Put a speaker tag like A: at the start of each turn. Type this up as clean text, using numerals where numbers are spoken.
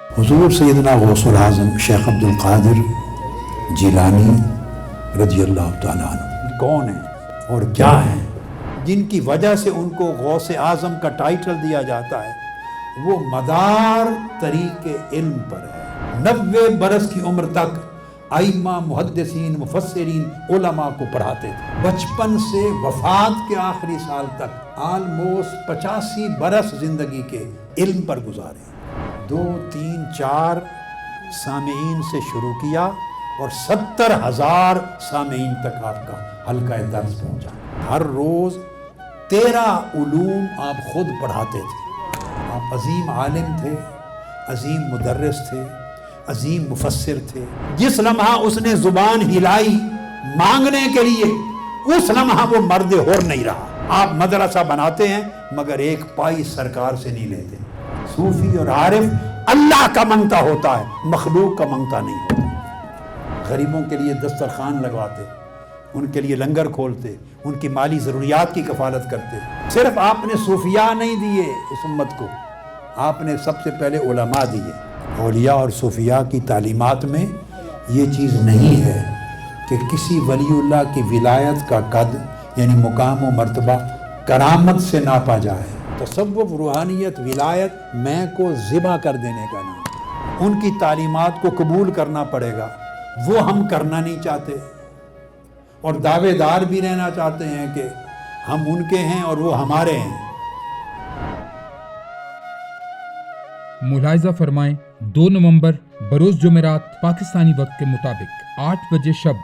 A: हुजूर सैयदना गौसुल आज़म शेख अब्दुल कादिर जिलानी रज़ी अल्लाह तआला अन्हु कौन है और क्या है, जिनकी वजह से उनको गौसे आज़म का टाइटल दिया जाता है? वो मदार तरीके इल्म पर है। 90 बरस की उम्र तक आइमा, मुहद्दिसीन, मुफस्सिरीन, उलमा को पढ़ाते थे। बचपन से वफात के आखिरी साल तक ऑलमोस्ट 85 बरस जिंदगी के इल्म पर गुजारे। 2, 3, 4 सामीईन से शुरू किया और 70,000 सामीईन तक आपका हल्का दर्स पहुंचा। हर रोज 13 उलूम आप खुद पढ़ाते थे। आप अजीम आलिम थे, अजीम मुदर्रिस थे, अजीम मुफस्सिर थे। जिस लम्हा उसने जुबान हिलाई मांगने के लिए, उस लम्हा वो मर्द होर नहीं रहा। आप मदरसा बनाते हैं मगर एक पाई सरकार से नहीं लेते। सूफी और आरिफ अल्लाह का मंगता होता है, मखलूक का मंगता नहीं होता। गरीबों के लिए दस्तरखान लगवाते, उनके लिए लंगर खोलते, उनकी माली ज़रूरियात की कफालत करते। सिर्फ आपने सूफिया नहीं दिए इस उम्मत को, आपने सबसे पहले उलमा दिए। औलिया और सूफिया की तालीमात में ये चीज़ नहीं है कि किसी वलीउल्लाह की विलायत का कद यानी मुकाम व मर्तबा करामत से नापा जाए। तसव्वुफ, रूहानियत, विलायत मैं को ज़िबा कर देने का नाम। उनकी तालीमात को कबूल करना पड़ेगा, वो हम करना नहीं चाहते और दावेदार भी रहना चाहते हैं कि हम उनके हैं और वो हमारे हैं।
B: मुलाहिज़ा फरमाएं 2 नवंबर बरोज़ जुमेरात पाकिस्तानी वक्त के मुताबिक 8 बजे शब